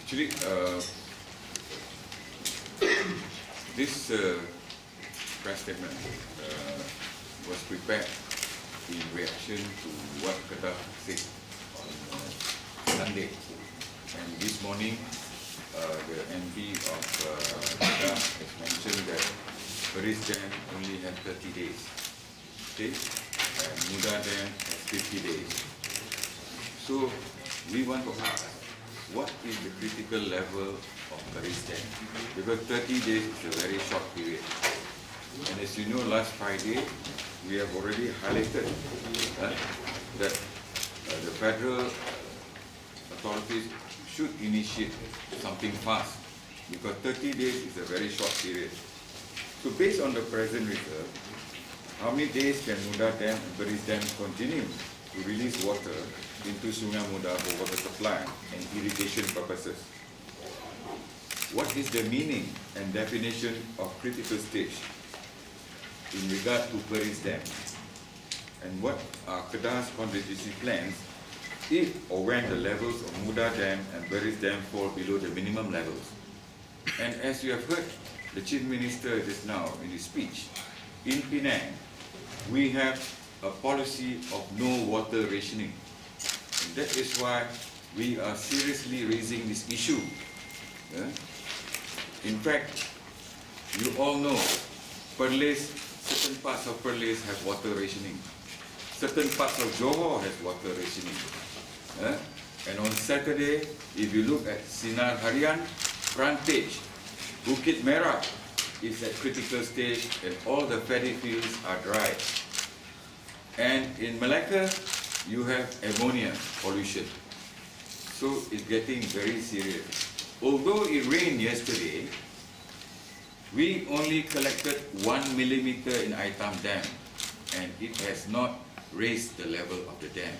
Actually, this press statement was prepared in reaction to what Kedah said on Sunday. And this morning, the MP of Kedah has mentioned that Paris Dam only had 30 days, okay? And Muda Dam has 50 days. So we want to ask, what is the critical level of Paris Dam? Because 30 days is a very short period. And as you know, last Friday, we have already highlighted that the federal authorities should initiate something fast, because 30 days is a very short period. So based on the present reserve, how many days can Muda Dam and Paris Dam continue to release water into Sungai Muda for water supply and irrigation purposes? What is the meaning and definition of critical stage in regard to Paris Dam? And what are Kedah's contingency plans if or when the levels of Muda Dam and Paris Dam fall below the minimum levels? And as you have heard the Chief Minister just now in his speech, in Penang, we have a policy of no water rationing. And that is why we are seriously raising this issue. In fact, you all know, Perlis, certain parts of Perlis have water rationing. Certain parts of Johor has water rationing. And on Saturday, if you look at Sinar Harian, Frontage, Bukit Merah is at critical stage and all the paddy fields are dry. And in Malacca, you have ammonia pollution. So it's getting very serious. Although it rained yesterday, we only collected 1 millimeter in Aitam Dam, and it has not raised the level of the dam.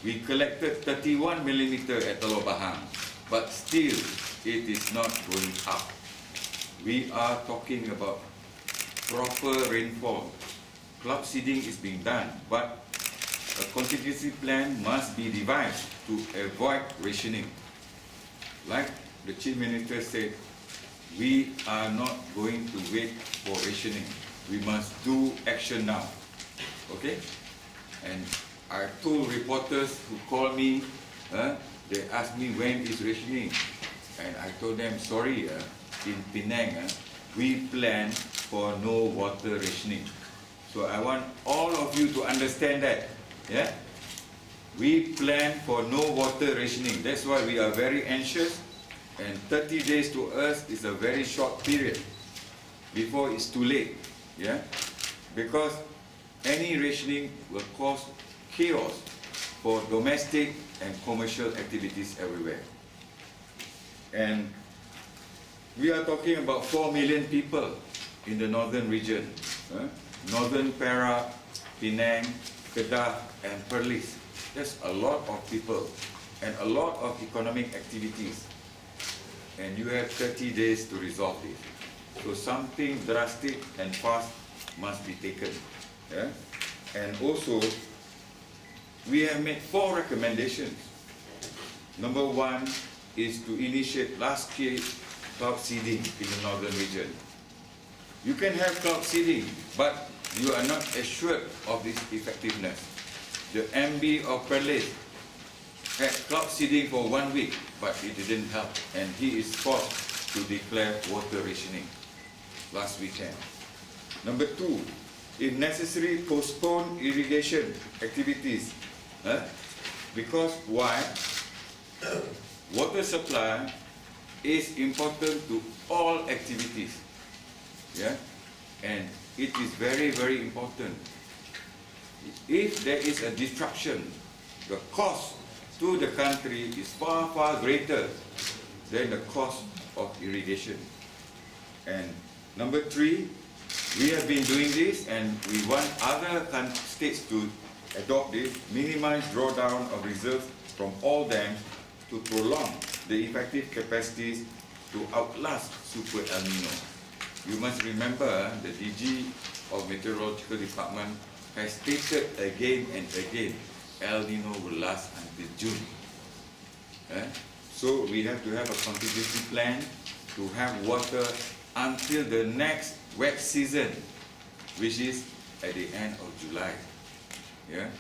We collected 31 millimeter at Teluk Bahang, but still it is not going up. We are talking about proper rainfall. Cloud seeding is being done, but a contingency plan must be devised to avoid rationing. Like the Chief Minister said, we are not going to wait for rationing. We must do action now. Okay? And I told reporters who called me, they asked me when is rationing. And I told them, sorry, in Penang, we plan for no water rationing. So I want all of you to understand that. Yeah? We plan for no water rationing. That's why we are very anxious. And 30 days to us is a very short period before it's too late. Yeah? Because any rationing will cause chaos for domestic and commercial activities everywhere. And we are talking about 4 million people in the northern region. Northern Perak, Penang, Kedah and Perlis. That's a lot of people and a lot of economic activities. And you have 30 days to resolve this. So something drastic and fast must be taken. Yeah? And also, we have made 4 recommendations. Number 1 is to initiate large-scale cloud seeding in the northern region. You can have cloud seeding, but you are not assured of its effectiveness. The MB of Perlis had cloud seeding for 1 week, but it didn't help, and he is forced to declare water rationing last weekend. Number 2, if necessary, postpone irrigation activities. Because why? Water supply is important to all activities. Yeah? And it is very, very important. If there is a disruption, the cost to the country is far, far greater than the cost of irrigation. And number 3, we have been doing this and we want other states to adopt this, minimize drawdown of reserves from all dams to prolong the effective capacities to outlast Super El Nino. You must remember the DG of Meteorological Department has stated again and again, El Nino will last until June. So we have to have a contingency plan to have water until the next wet season, which is at the end of July. Yeah.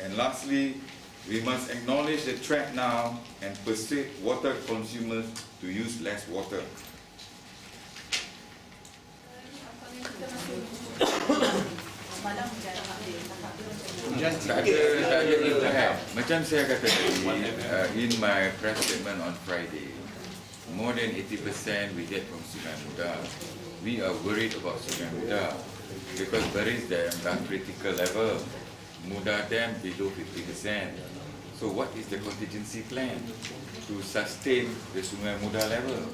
And lastly, we must acknowledge the threat now and persuade water consumers to use less water. Tak ada impact. Macam saya kata tadi, in my press statement on Friday, more than 80% we get from Sungai Muda. We are worried about Sungai Muda because berries them are critical level. Muda them below 50%. So what is the contingency plan to sustain the Sungai Muda level?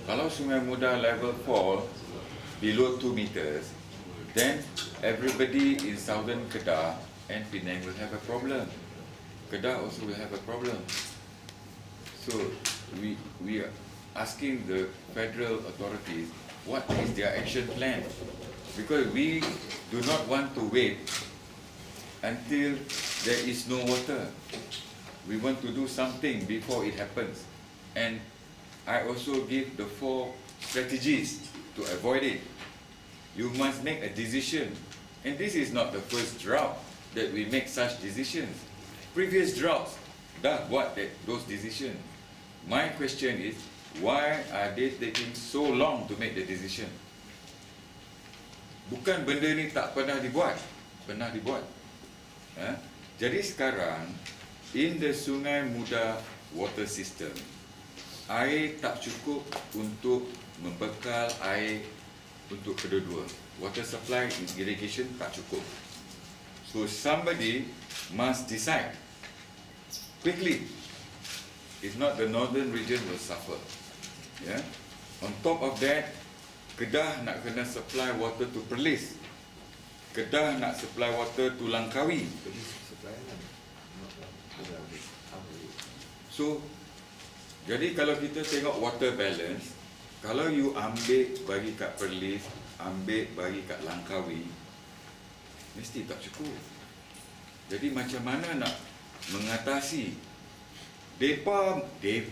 Kalau Sungai Muda level fall below 2 meters, then everybody in southern Kedah and Penang will have a problem. Kedah also will have a problem. So we are asking the federal authorities what is their action plan, because we do not want to wait until there is no water. We want to do something before it happens, and I also give the 4 strategies to avoid it. You must make a decision, and this is not the first drought that we make such decisions. Previous droughts dah buat those decisions. My question is, why are they taking so long to make the decision? Bukan benda ni tak pernah dibuat, pernah dibuat. Jadi sekarang, in the Sungai Muda water system, air tak cukup untuk membekal air untuk kedua-dua. Water supply and irrigation tak cukup. So somebody must decide quickly. If not, the northern region will suffer. Yeah. On top of that, Kedah nak kena supply water to Perlis. Kedah nak supply water to Langkawi. So, jadi kalau kita tengok water balance, kalau you ambil bagi kat Perlis, ambil bagi kat Langkawi, mesti tak cukup. Jadi macam mana nak mengatasi? Depa, you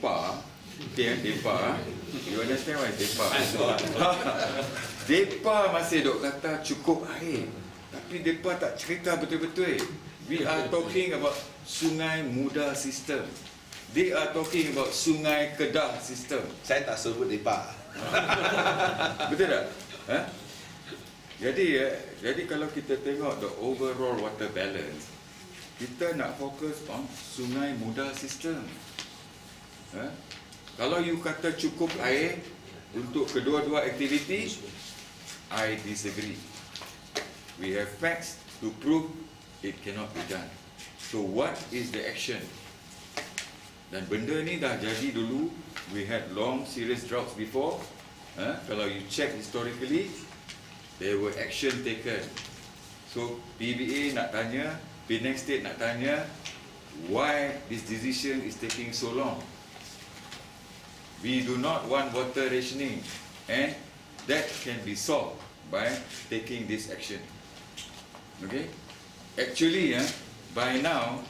understand what is depa? Depa masih dok kata cukup air, tapi depa tak cerita betul-betul. We are talking about Sungai Muda system. They are talking about Sungai Kedah system. Saya tak sebut depa. Betul tak? Jadi kalau kita tengok the overall water balance, kita nak fokus on Sungai Muda system. Kalau you kata cukup air untuk kedua-dua aktiviti, I disagree. We have facts to prove it cannot be done. So what is the action? Dan benda ni dah jadi dulu. We had long serious droughts before. Kalau you check historically, there were action taken. So PBA nak tanya, Penang State nak tanya, why this decision is taking so long? We do not want water rationing, and that can be solved by taking this action. Okay? Actually, by now,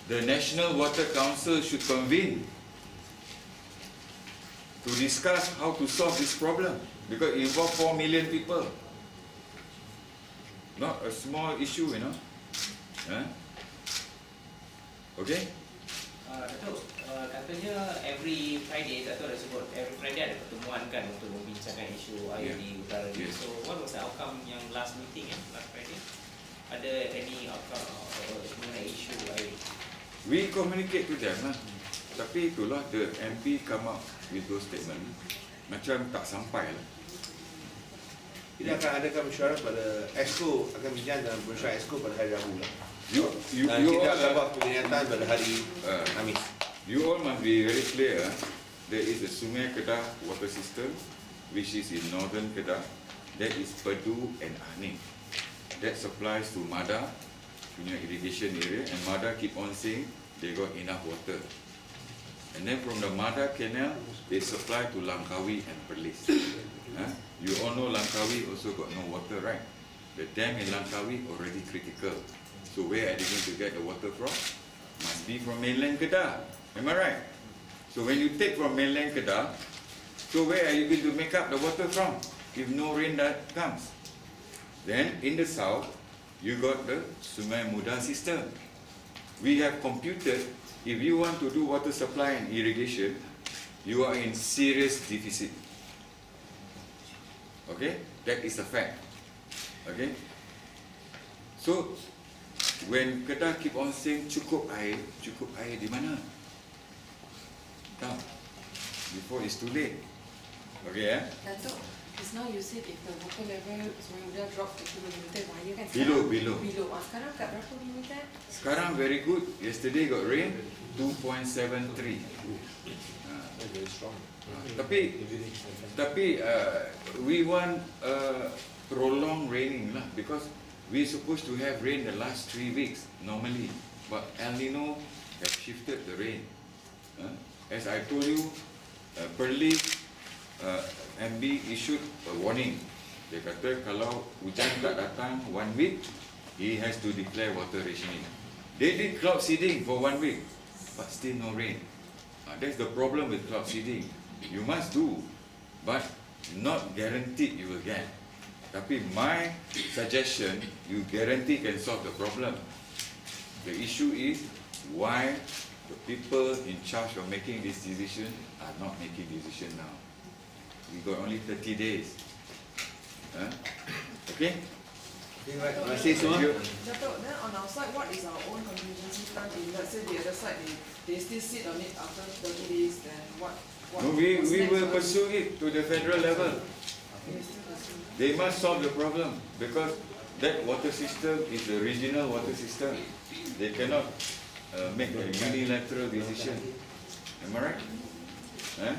the National Water Council should convene to discuss how to solve this problem, because it involves 4 million people. Not a small issue, you know. Okay? Datuk, katanya every Friday, Datuk dah sebut, every Friday ada pertemuan kan untuk membincangkan isu air di utara ni. So what was the outcome yang last meeting last Friday? Ada any outcome mengenai isu air? We communicate to them lah. Tapi itulah the MP come up with those statement. Macam tak sampai lah. Ini akan adakan mesyuarat pada EXCO, akan bincang dalam mesyuarat EXCO pada hari Rabu lah. Kita akan buat penglihatan pada hari Khamis. You all must be very clear. There is a Sungai Kedah water system which is in northern Kedah. That is Pedu and Ahning. That supplies to Mada punya irrigation area, and Mada keep on saying they got enough water. And then from the Mada canal, they supply to Langkawi and Perlis. You all know Langkawi also got no water, right? The dam in Langkawi already critical. So where are they going to get the water from? Must be from mainland Kedah. Am I right? So when you take from mainland Kedah, so where are you going to make up the water from if no rain that comes? Then in the south, you got the Sungai Muda system. We have computed, if you want to do water supply and irrigation, you are in serious deficit. Okay, that is a fact. Okay, so when Kedah keep on saying cukup air di mana? Tahu? Before it's too late. Okay, Datuk, just now you said if the water level sudah drop 30 millimeter bahaya kan? Below. Sekarang kat berapa millimeter? Sekarang very good. Yesterday got rain 2.73. Very strong. Tapi we want prolonged raining lah, because we supposed to have rain the last 3 weeks normally, but El Nino have shifted the rain. As I told you, Perlis MB issued a warning. Dia kata kalau hujan tak datang 1 week, he has to declare water rationing. They did cloud seeding for 1 week, but still no rain. That's the problem with cloud seeding. You must do, but not guaranteed you will get. Tapi my suggestion, you guarantee can solve the problem. The issue is why the people in charge of making this decision are not making decision now. We got only 30 days. Okay? Terima kasih semua. Datuk, then on our side, what is our own contingency plan? If let's say the other side, they still sit on it after 30 days, then what No, we what's next will for us? pursue it to the federal level. We still pursue. They must solve the problem because that water system is the regional water system. They cannot make a unilateral decision. Am I right?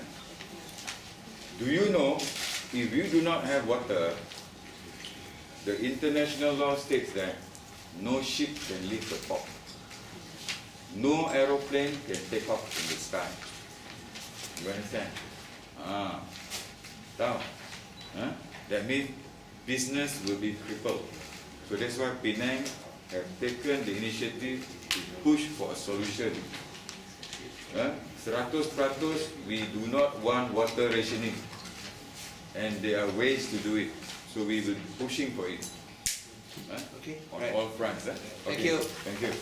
Do you know if you do not have water, the international law states that no ship can leave the port. No aeroplane can take off in the sky. You understand? Tahu? That means business will be crippled. So that's why Penang have taken the initiative to push for a solution. 100% we do not want water rationing, and there are ways to do it. So we will be pushing for it. Okay. On all fronts. Thank you. Thank you.